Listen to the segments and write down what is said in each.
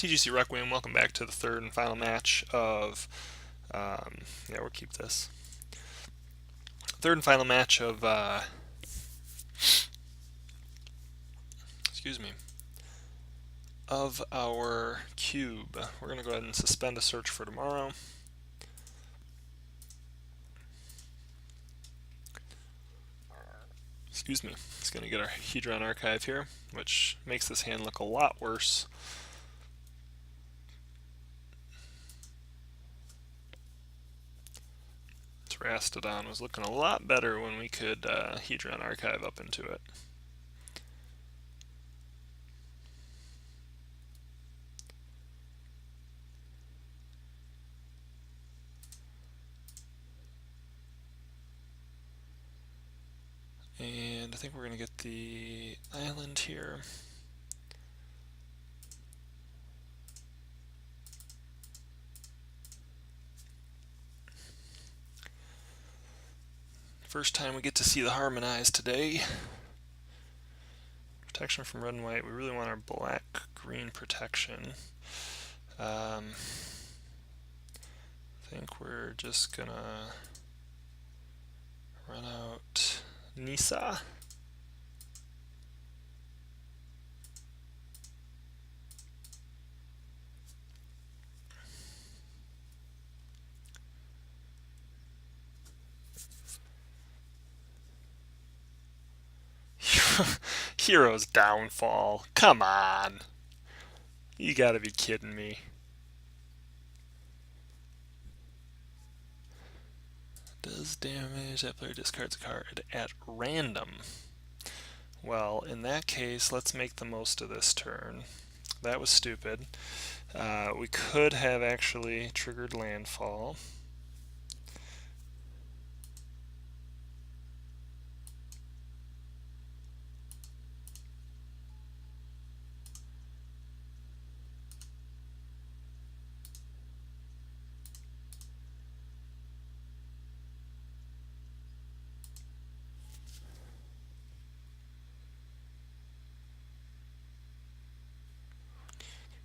TGC Requiem, welcome back to the third and final match of, yeah, we'll keep this. Third and final match of, excuse me, of our cube. We're going to go ahead and suspend a search for tomorrow. Excuse me. It's going to get our Hedron archive here, which makes this hand look a lot worse. Terastodon was looking a lot better when we could Hedron archive up into it. And I think we're going to get the island here. First time we get to see the Harmonize today. Protection from red and white. We really want our black-green protection. I think we're just gonna run out Nissa. Hero's Downfall. Come on. You gotta be kidding me. Does damage. That player discards a card at random. Well, in that case, let's make the most of this turn. That was stupid. We could have actually triggered landfall.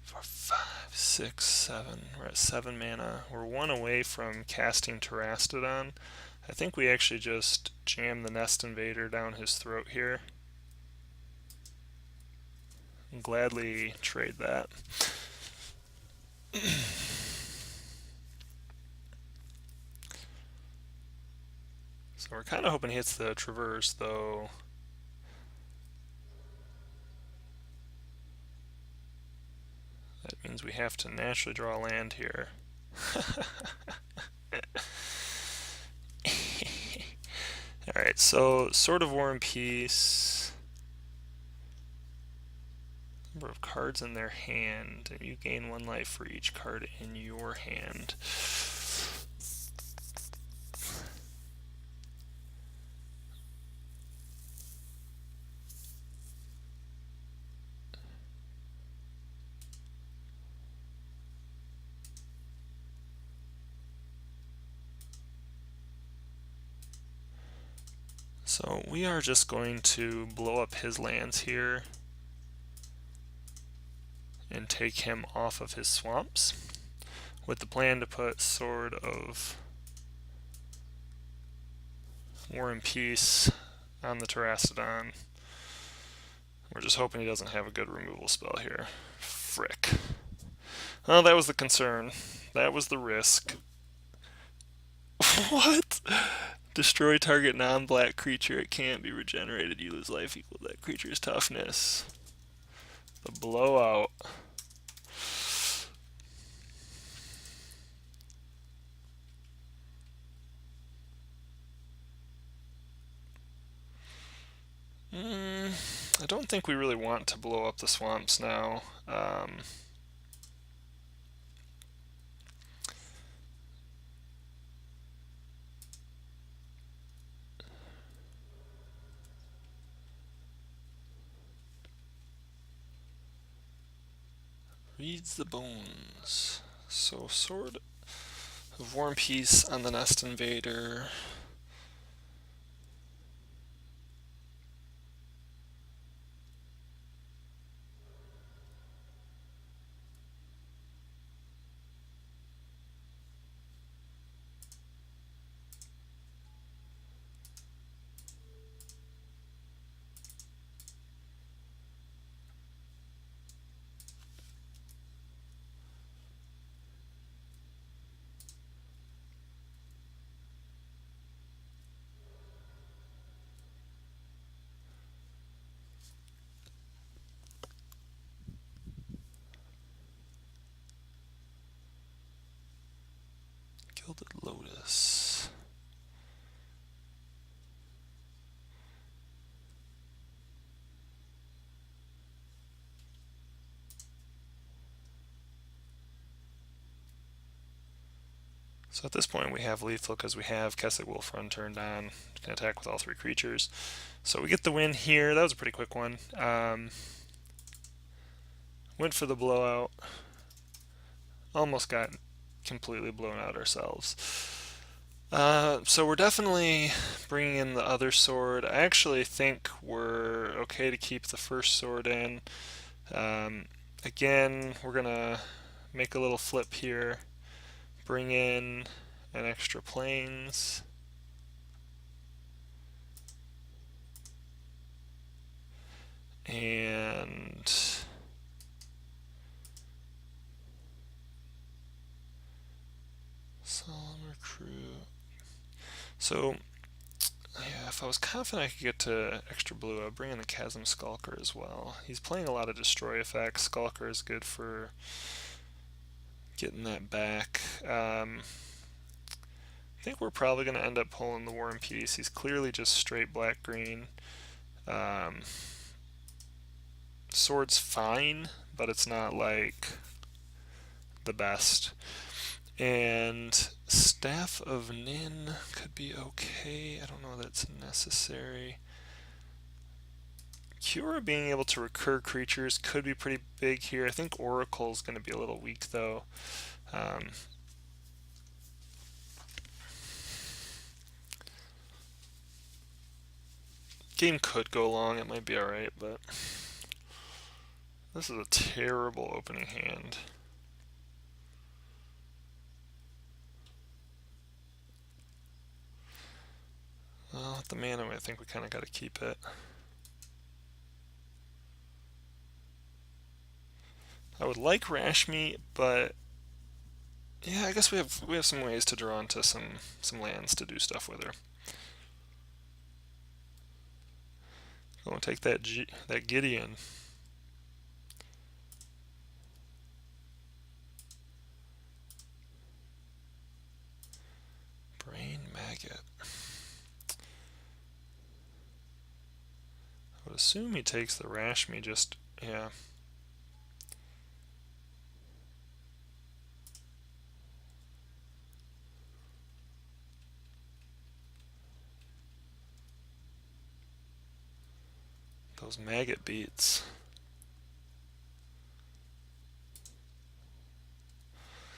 For 5, 6, 7. We're at 7 mana. We're 1 away from casting Terastodon. I think we actually just jam the Nest Invader down his throat here. And gladly trade that. So we're kind of hoping he hits the Traverse, though. That means we have to naturally draw land here. Alright, so Sword of War and Peace. Number of cards in their hand, and you gain 1 life for each card in your hand. So we are just going to blow up his lands here and take him off of his swamps with the plan to put Sword of War and Peace on the Terastodon. We're just hoping he doesn't have a good removal spell here. Frick. Oh, that was the concern. That was the risk. What? Destroy target non-black creature. It can't be regenerated. You lose life equal to that creature's toughness. The blowout. I don't think we really want to blow up the swamps now. Reads the bones. So Sword of War and Peace on the Nest Invader. So at this point we have lethal because we have Kessig Wolf Run turned on. Can attack with all 3 creatures. So we get the win here. That was a pretty quick one. Went for the blowout. Almost got completely blown out ourselves. So we're definitely bringing in the other sword. I actually think we're okay to keep the first sword in. Again, we're going to make a little flip here. Bring in an extra planes. And Solemn Recruit. So, yeah, if I was confident I could get to extra blue, I'd bring in the Chasm Skulker as well. He's playing a lot of destroy effects. Skulker is good for getting that back. I think we're probably going to end up pulling the War and Peace. He's clearly just straight black-green. Sword's fine, but it's not like the best. And Staff of Nin could be okay. I don't know that it's necessary. Cure being able to recur creatures could be pretty big here. I think Oracle's going to be a little weak though. Game could go long, it might be alright, but this is a terrible opening hand. Well, with the mana, I think we kind of got to keep it. I would like Rashmi, but yeah, I guess we have some ways to draw into some lands to do stuff with her. Go and take that Gideon. Brain Maggot. I would assume he takes the Rashmi just, yeah. Those Maggot beats.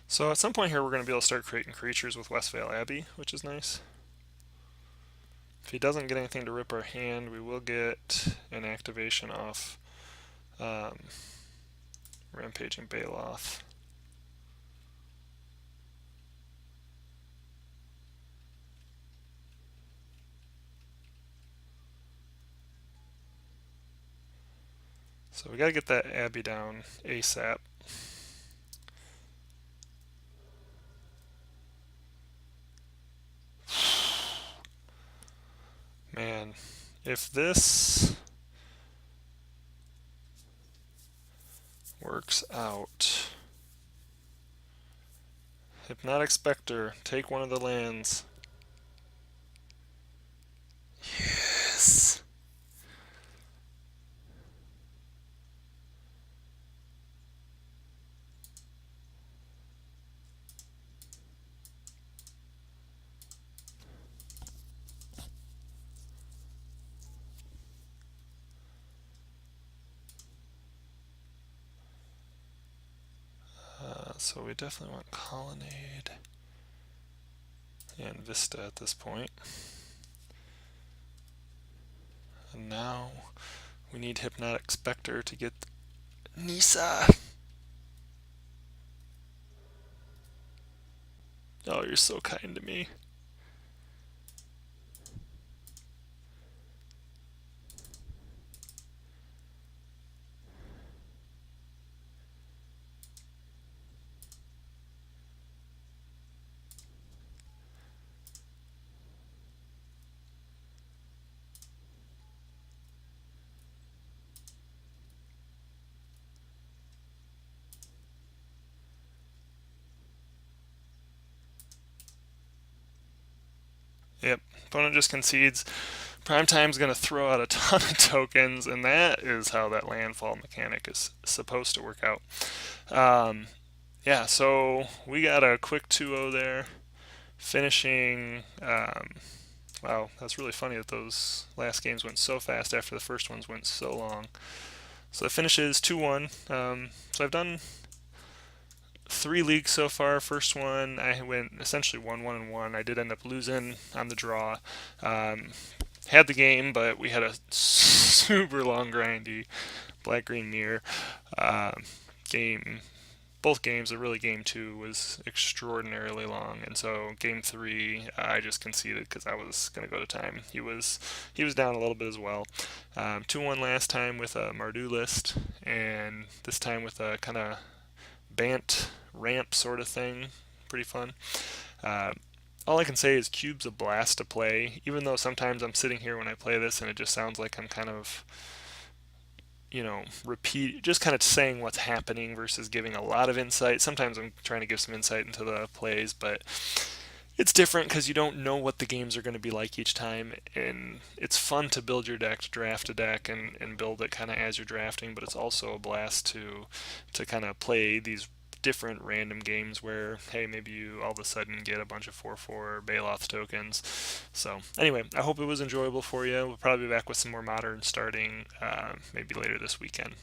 So at some point here we're going to be able to start creating creatures with Westvale Abbey, which is nice. If he doesn't get anything to rip our hand, we will get an activation off Rampaging Baloth. So we gotta get that Abbey down ASAP. Man, if this works out, Hypnotic Spectre, take one of the lands. Yes! So we definitely want Colonnade and Vista at this point. And now we need Hypnotic Spectre to get Nissa. Oh, you're so kind to me. Yep, opponent just concedes. Primetime's going to throw out a ton of tokens, and that is how that landfall mechanic is supposed to work out. Yeah, so we got a quick 2-0 there. finishing. Wow, that's really funny that those last games went so fast after the first ones went so long. So the finish is 2-1. So I've done 3 leagues so far. First one, I went essentially 1-1-1. I did end up losing on the draw. Um, had the game, but we had a super long grindy black green mirror game. Both games, but really game two was extraordinarily long, and so game three I just conceded because I was going to go to time. He was down a little bit as well. 2-1 last time with a Mardu list, and this time with a kind of Bant ramp sort of thing. Pretty fun. Uh, all I can say is Cube's a blast to play, even though sometimes I'm sitting here when I play this and it just sounds like I'm kind of, just kind of saying what's happening versus giving a lot of insight. Sometimes I'm trying to give some insight into the plays, but it's different because you don't know what the games are going to be like each time, and it's fun to build your deck, to draft a deck, and build it kind of as you're drafting. But it's also a blast to kind of play these different random games where, hey, maybe you all of a sudden get a bunch of 4/4 Baloth tokens. So anyway, I hope it was enjoyable for you. We'll probably be back with some more modern starting maybe later this weekend.